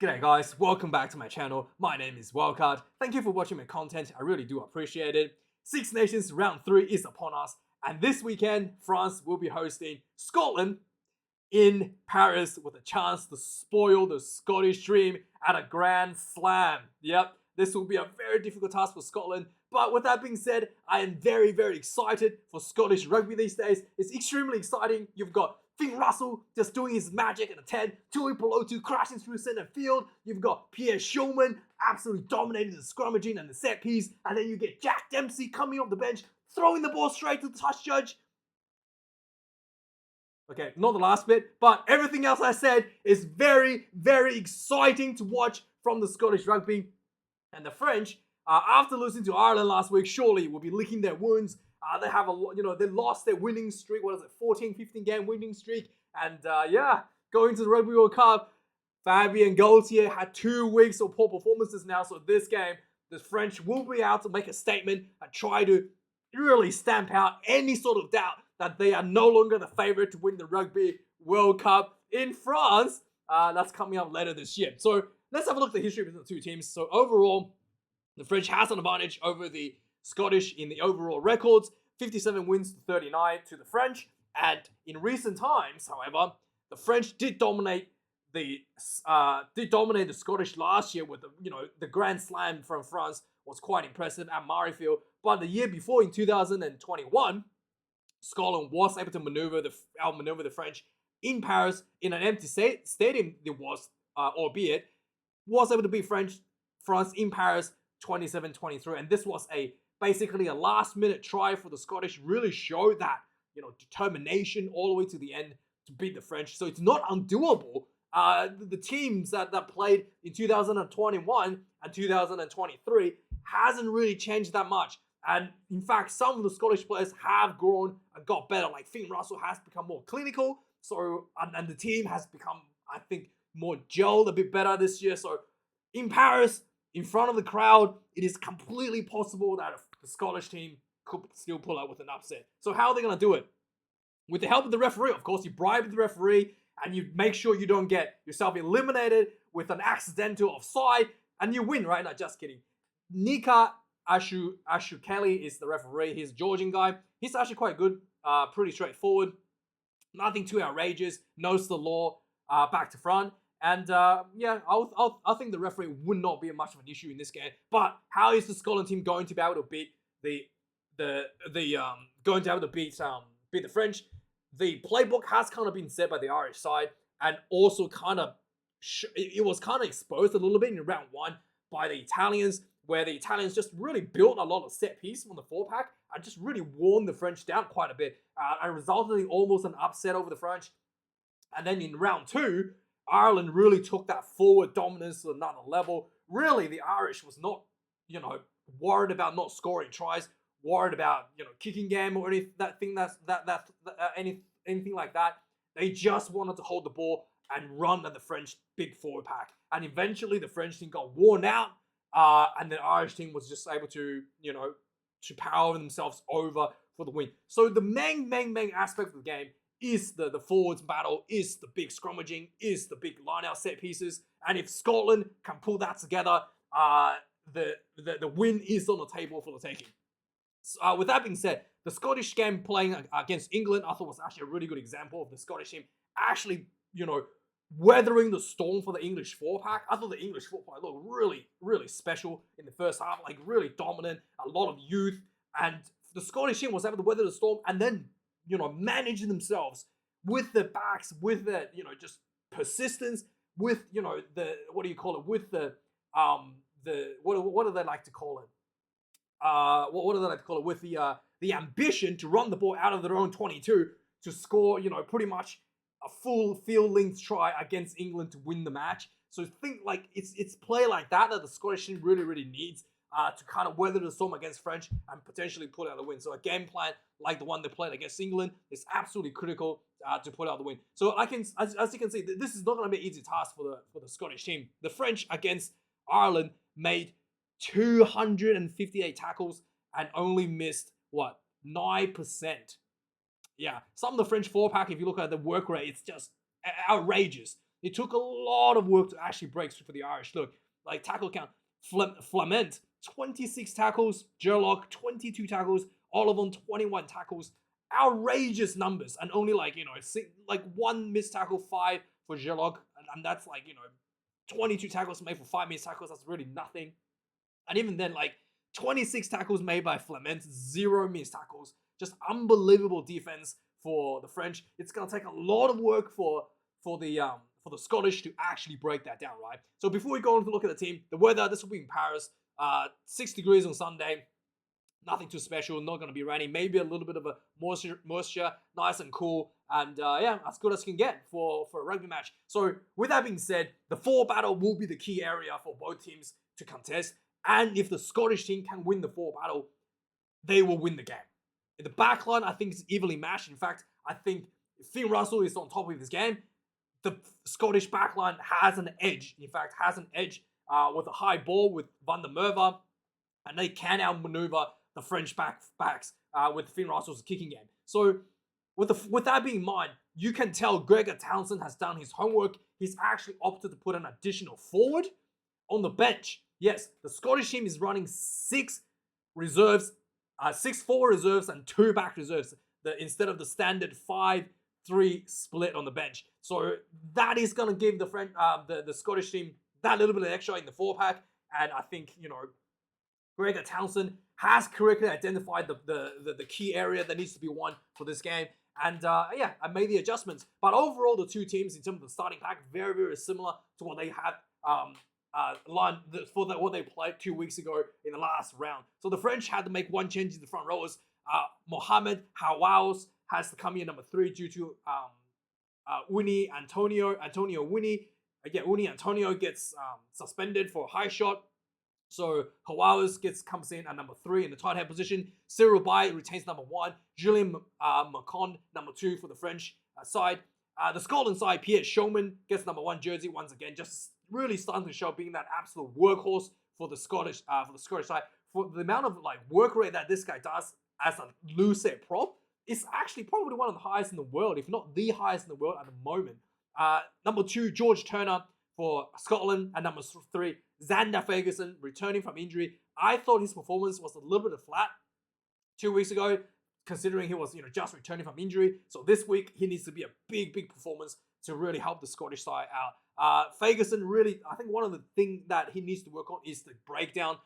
G'day guys, welcome back to my channel. My name is Wildkard. Thank you for watching my content, I really do appreciate it. Six Nations round 3 is upon us, and this weekend, France will be hosting Scotland in Paris with a chance to spoil the Scottish dream at a Grand Slam. Yep, this will be a very difficult task for Scotland, but with that being said, I am very excited for Scottish rugby these days. It's extremely exciting. You've got Finn Russell just doing his magic at a 10, Tui Pelotu crashing through center field. You've got Pierre Schulman absolutely dominating the scrummaging and the set piece, and then you get Jack Dempsey coming off the bench, throwing the ball straight to the touch judge. Okay, not the last bit, but everything else I said is very exciting to watch from the Scottish rugby. And the French, after losing to Ireland last week, surely will be licking their wounds. They have they lost their winning streak. What is it, 14, 15 game winning streak? And going to the Rugby World Cup, Fabien Gaultier had 2 weeks of poor performances now. So this game, the French will be out to make a statement and try to really stamp out any sort of doubt that they are no longer the favorite to win the Rugby World Cup in France. That's coming up later this year. So let's have a look at the history between the two teams. So overall, the French has an advantage over the Scottish in the overall records. 57 wins to 39 to the French. And in recent times, however, the French did dominate the Scottish last year with the Grand Slam from France was quite impressive at Murrayfield. But the year before, in 2021, Scotland was able to outmaneuver the French in Paris in an empty stadium. It was, albeit, was able to beat France in Paris 27-23, and this was basically a last-minute try for the Scottish. Really showed that determination all the way to the end to beat the French. So it's not undoable. The teams that played in 2021 and 2023 hasn't really changed that much. And in fact, some of the Scottish players have grown and got better. Like Finn Russell has become more clinical. So and the team has become, I think, more gelled a bit better this year. So in Paris, in front of the crowd, it is completely possible that the Scottish team could still pull out with an upset. So how are they going to do it? With the help of the referee, of course. You bribe the referee and you make sure you don't get yourself eliminated with an accidental offside, and you win, right? No, just kidding. Nika Ashukeli is the referee. He's a Georgian guy. He's actually quite good, pretty straightforward. Nothing too outrageous. Knows the law back to front. And I think the referee would not be much of an issue in this game. But how is the Scotland team going to be able to beat the French? The playbook has kind of been set by the Irish side, and also it was kind of exposed a little bit in round 1 by the Italians, where the Italians just really built a lot of set piece from the 4-pack and just really worn the French down quite a bit, and resulted in almost an upset over the French. And then in round 2, Ireland really took that forward dominance to another level. Really, the Irish was not, worried about not scoring tries, worried about, kicking game or anything like that. They just wanted to hold the ball and run at the French big forward pack. And eventually, the French team got worn out, and the Irish team was just able to, to power themselves over for the win. So the main aspect of the game is the forwards battle, is the big scrummaging, is the big line-out set pieces. And if Scotland can pull that together, the win is on the table for the taking. So, with that being said, the Scottish game playing against England, I thought was actually a really good example of the Scottish team actually, weathering the storm for the English 4-pack. I thought the English 4-pack looked really special in the first half, like really dominant, a lot of youth. And the Scottish team was able to weather the storm and then manage themselves with the backs, with the, just persistence, with, the, what do you call it, with the what do they like to call it? What do they like to call it? With the ambition to run the ball out of their own 22 to score, pretty much a full field length try against England to win the match. So think like it's play like that the Scottish team really needs to kind of weather the storm against French and potentially pull out the win. So a game plan like the one they played against England is absolutely critical to pull out the win. So as you can see, this is not going to be an easy task for the Scottish team. The French against Ireland made 258 tackles and only missed 9%. Yeah, some of the French 4-pack, if you look at the work rate, it's just outrageous. It took a lot of work to actually break through for the Irish. Look, like tackle count, Flament, 26 tackles, Gerlock, 22 tackles, Ollivon, 21 tackles. Outrageous numbers, and only like one missed tackle, 5 for Gerlock, and that's 22 tackles made for 5 missed tackles. That's really nothing. And even then, 26 tackles made by Flament, 0 missed tackles. Just unbelievable defense for the French. It's gonna take a lot of work for the Scottish to actually break that down, right? So before we go on to look at the team, the weather, this will be in Paris, 6 degrees on Sunday. Nothing too special, not going to be raining. Maybe a little bit of a moisture, nice and cool. And yeah, as good as you can get for a rugby match. So with that being said, the forward battle will be the key area for both teams to contest. And if the Scottish team can win the forward battle, they will win the game. In the back line, I think it's evenly matched. In fact, I think if Finn Russell is on top of this game, the Scottish backline has an edge. In fact, has an edge with a high ball with Van der Merwe. And they can outmaneuver the French backs with Finn Russell's kicking game. So with that being in mind, you can tell Gregor Townsend has done his homework. He's actually opted to put an additional forward on the bench. Yes, the Scottish team is running 6 reserves, 6 forward reserves and 2 back reserves instead of the standard 5-3 split on the bench. So that is going to give the Scottish team that little bit of extra in the 4-pack. And I think, Gregor Townsend has correctly identified the key area that needs to be won for this game. And yeah, I made the adjustments. But overall, the two teams in terms of the starting pack, very, very similar to what they had what they played 2 weeks ago in the last round. So the French had to make one change in the front rowers. Mohamed Hawaus has to come in number 3 due to Antonio Winnie. Again, Antonio gets suspended for a high shot. So Hawaus comes in at number 3 in the tight head position. Cyril Bay retains number 1. Julien Macon, number 2 for the French side. The Scotland side, Pierre Showman gets number 1 jersey once again, just really starting to show being that absolute workhorse for the Scottish side. For the amount of work rate that this guy does as a loose set prop, it's actually probably one of the highest in the world, if not the highest in the world at the moment. Number 2, George Turner for Scotland, and number 3, Xander Ferguson, returning from injury. I thought his performance was a little bit flat 2 weeks ago, considering he was just returning from injury. So this week, he needs to be a big performance to really help the Scottish side out. Ferguson, really, I think one of the things that he needs to work on is the breakdown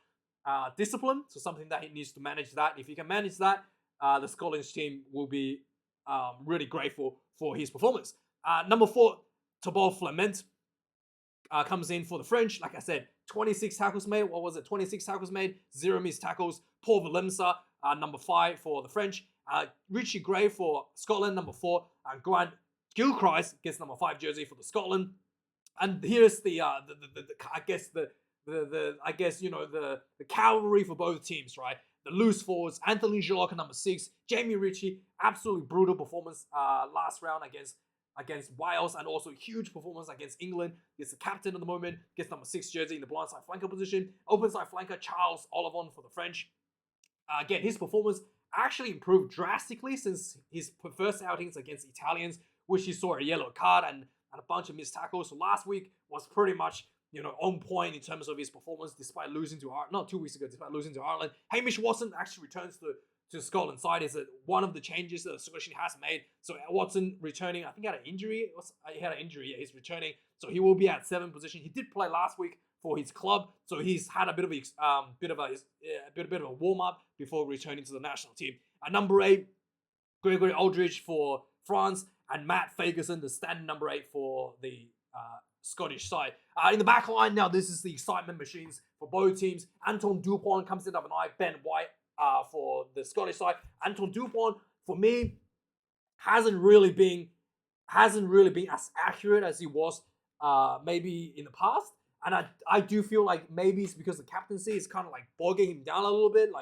discipline. So something that he needs to manage that. If he can manage that, the Scottish team will be really grateful for his performance. Number 4, Thibault Flament comes in for the French. Like I said, 26 tackles made. 26 tackles made, 0 missed tackles. Paul Willemse, number 5 for the French. Richie Gray for Scotland, number 4. And Grant Gilchrist gets number 5 jersey for the Scotland. And here's the cavalry for both teams, right? The loose forwards, Anthony Gerlock, number 6. Jamie Ritchie, absolutely brutal performance last round against Wales, and also huge performance against England. He's the captain at the moment, gets number 6 jersey in the blindside flanker position. Open side flanker, Charles Ollivon for the French. Again, his performance actually improved drastically since his first outings against Italians, which he saw a yellow card and a bunch of missed tackles. So last week was pretty much on point in terms of his performance, despite losing to Ireland. Not 2 weeks ago, despite losing to Ireland. Hamish Watson actually returns to Scotland side. Is one of the changes that the Scottish has made. So Watson returning, I think he had an injury. He had an injury. Yeah, he's returning, so he will be at 7th position. He did play last week for his club, so he's had a bit of a warm up before returning to the national team. At number 8, Gregory Aldridge for France, and Matt Ferguson, the standard number 8 for the Scottish side. In the back line now, this is the excitement machines for both teams. Anton Dupont comes in number 9, Ben White for the Scottish side. Anton Dupont, for me, hasn't really been as accurate as he was maybe in the past. And I do feel like maybe it's because the captaincy is kind of bogging him down a little bit.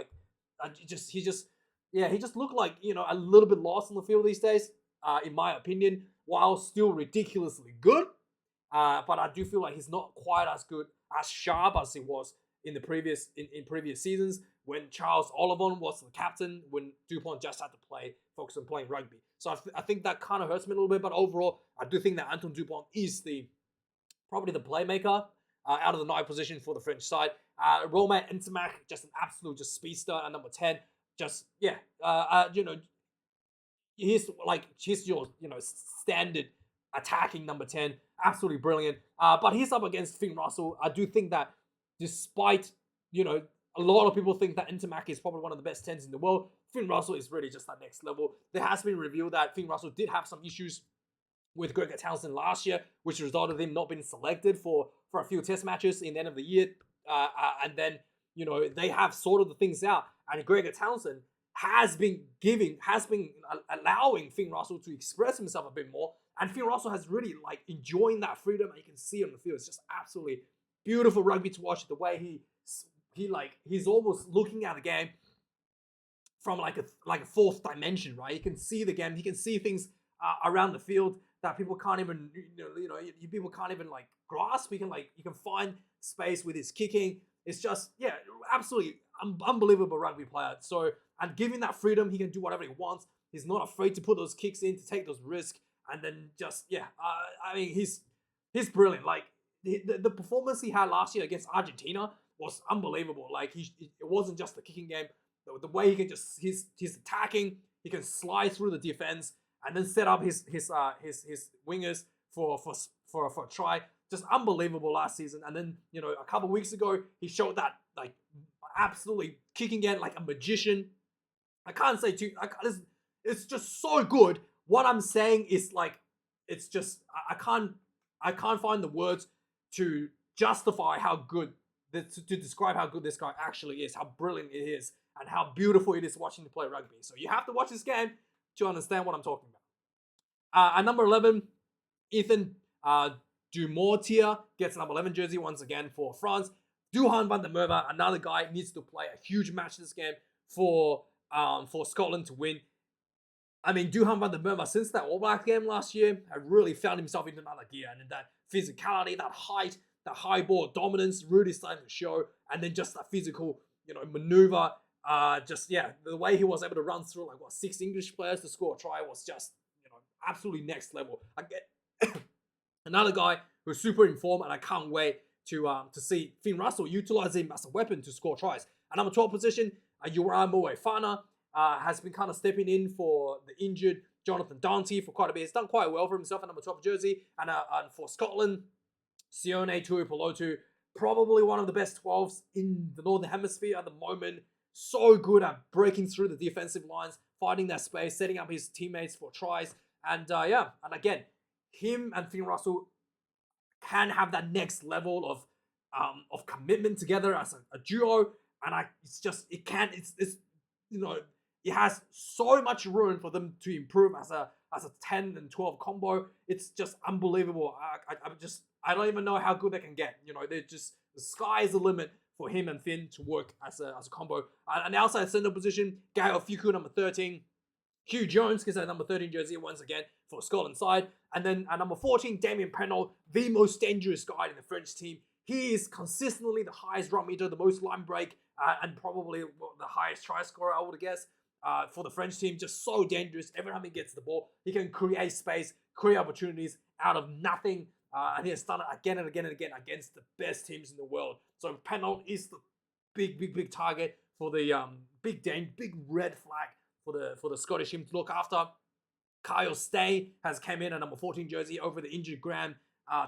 He just looked like a little bit lost on the field these days, in my opinion, while still ridiculously good. But I do feel like he's not quite as sharp as he was in the previous seasons when Charles Ollivon was the captain, when Dupont just had to focus on playing rugby. So I think that kind of hurts me a little bit. But overall, I do think that Anton Dupont is the probably the playmaker out of the 9 position for the French side. Romain Ntamack, just an absolute just speedster at number 10. Just, yeah, he's your, standard attacking number 10. Absolutely brilliant. But he's up against Finn Russell. I do think that despite, a lot of people think that Ntamack is probably one of the best 10s in the world, Finn Russell is really just that next level. There has been revealed that Finn Russell did have some issues with Gregor Townsend last year, which resulted in him not being selected for a few test matches in the end of the year. And then, they have sorted the things out. And Gregor Townsend has been allowing Finn Russell to express himself a bit more. And Finn Russell has really enjoying that freedom, and you can see it on the field. It's just absolutely beautiful rugby to watch. The way he's almost looking at the game from a fourth dimension, right? He can see the game. He can see things around the field that people can't even, people can't even grasp. You can find space with his kicking. It's just, absolutely unbelievable rugby player. So, and giving that freedom, he can do whatever he wants. He's not afraid to put those kicks in, to take those risks, and then just, he's brilliant. The performance he had last year against Argentina was unbelievable. It wasn't just the kicking game. The way he can he's attacking, he can slide through the defense and then set up his wingers for a try. Just unbelievable last season. And then, a couple of weeks ago, he showed that absolutely kicking game like a magician. I can't say it's just so good. What I'm saying is it's just, I can't find the words to justify how good, to describe how good this guy actually is, how brilliant it is, and how beautiful it is watching him play rugby. So you have to watch this game to understand what I'm talking about. At number 11, Ethan Dumortier gets number 11 jersey once again for France. Duhan van der Merwe, another guy, needs to play a huge match this game for Scotland to win. I mean, Duhan van der Merwe, since that All Black game last year, has really found himself into another gear. And that physicality, that height, that high ball dominance really starting to show. And then just that physical, maneuver. The way he was able to run through 6 English players to score a try was just, absolutely next level. I get another guy who's super informed, and I can't wait to see Finn Russell utilize him as a weapon to score tries. At number 12 position, Uriah Moefana has been kind of stepping in for the injured Jonathan Dante for quite a bit. He's done quite well for himself at number 12 jersey. And for Scotland, Sione Tuipulotu, probably one of the best 12s in the Northern Hemisphere at the moment. So good at breaking through the defensive lines, finding that space, setting up his teammates for tries. And and again, him and Finn Russell can have that next level of commitment together as a duo. And it has so much room for them to improve as a 10 and 12 combo. It's just unbelievable. I don't even know how good they can get. They're just, the sky is the limit for him and Finn to work as a combo. And outside center position, Gael Fuku, number 13. Hugh Jones gets that number 13 jersey once again for Scotland side. And then at number 14, Damien Penault, the most dangerous guy in the French team. He is consistently the highest run meter, the most line break, and probably the highest try scorer, I would guess, for the French team. Just so dangerous. Every time he gets the ball, he can create space, create opportunities out of nothing. And he has done it again and again and again against the best teams in the world. So Penault is the big target for the big red flag for the Scottish team to look after. Kyle Stay has come in at number 14 jersey over the injured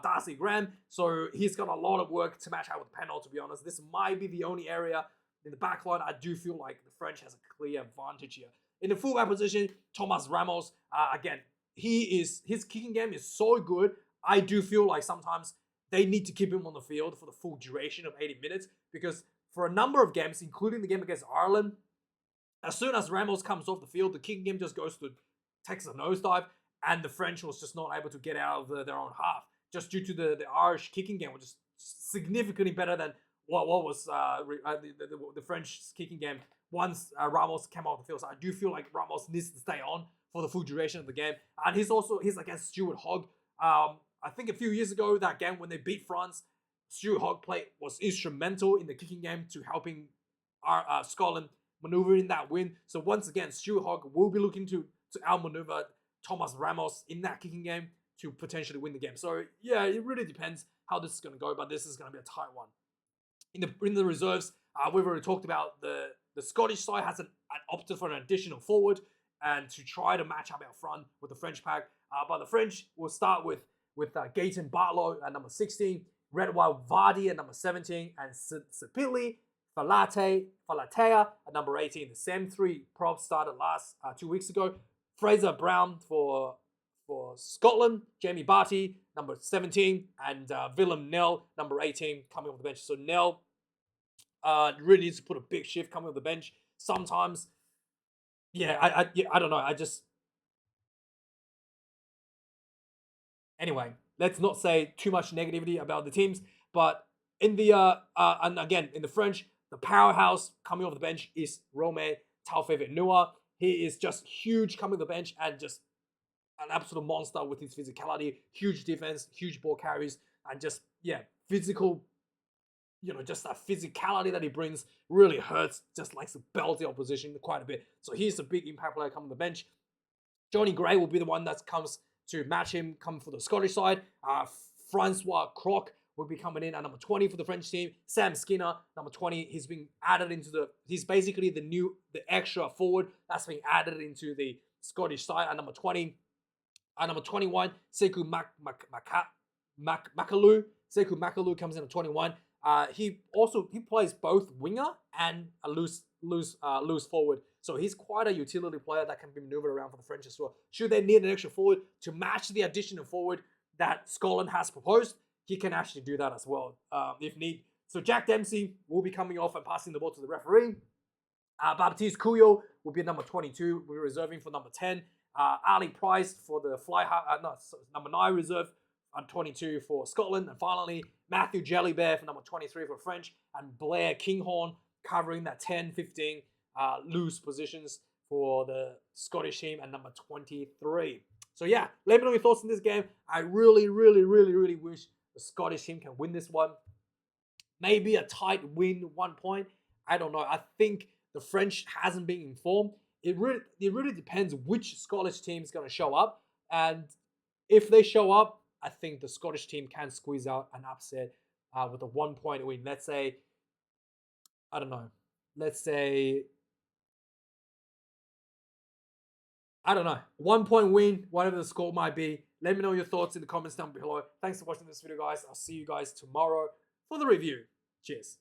Darcy Graham. So he's got a lot of work to match out with Penault, to be honest. This might be the only area in the back line I do feel like the French has a clear advantage here. In the fullback position, Thomas Ramos, again, his kicking game is so good. I do feel like sometimes they need to keep him on the field for the full duration of 80 minutes because for a number of games, including the game against Ireland, as soon as Ramos comes off the field, the kicking game just takes a nosedive, and the French was just not able to get out of their own half, just due to the Irish kicking game, which is significantly better than what was the French kicking game once Ramos came off the field. So I do feel like Ramos needs to stay on for the full duration of the game. And he's against Stuart Hogg. I think a few years ago, that game when they beat France, Stuart Hogg was instrumental in the kicking game to helping Scotland maneuver in that win. So once again, Stuart Hogg will be looking to outmaneuver Thomas Ramos in that kicking game to potentially win the game. So yeah, it really depends how this is going to go, but this is going to be a tight one. In the reserves, we've already talked about the Scottish side has opted for an additional forward and to try to match up out front with the French pack. But the French will start with Gaetan Barlow at number 16, Redwild Vardy at number 17, and Sapili Falatea at number 18. The same three props started last 2 weeks ago. Fraser Brown for Scotland, Jamie Barty, number 17, and Willem Nel, number 18, coming off the bench. So Nel really needs to put a big shift coming off the bench. Sometimes, I don't know. Anyway, let's not say too much negativity about the teams. But in the and again in the French, the powerhouse coming off the bench is Romain Taufefe-Noah. He is just huge coming off the bench and just an absolute monster with his physicality, huge defense, huge ball carries, and just physical. Just that physicality that he brings really hurts, just likes to belt the opposition quite a bit. So he's a big impact player coming on the bench. Johnny Gray will be the one that comes to match him, come for the Scottish side. Francois Croc will be coming in at number 20 for the French team. Sam Skinner, number 20, he's been added he's basically the extra forward that's being added into the Scottish side at number 20. At number 21, Sekou Makalu. Sekou Makalu comes in at 21. He plays both winger and a loose forward. So he's quite a utility player that can be maneuvered around for the French as well. Should they need an extra forward to match the additional forward that Scotland has proposed, he can actually do that as well if need. So Jack Dempsey will be coming off and passing the ball to the referee. Baptiste Couillot will be number 22. We're reserving for number 10. Ali Price for the number 9 reserve. 22 for Scotland. And finally, Matthew Jellybear for number 23 for French. And Blair Kinghorn covering that 10, 15 loose positions for the Scottish team at number 23. So yeah, let me know your thoughts on this game. I really, really, really, really wish the Scottish team can win this one. Maybe a tight win, 1 point. I don't know. I think the French hasn't been informed. It really depends which Scottish team is going to show up. And if they show up, I think the Scottish team can squeeze out an upset with a 1 point win. Let's say, I don't know. Let's say, I don't know. 1 point win, whatever the score might be. Let me know your thoughts in the comments down below. Thanks for watching this video, guys. I'll see you guys tomorrow for the review. Cheers.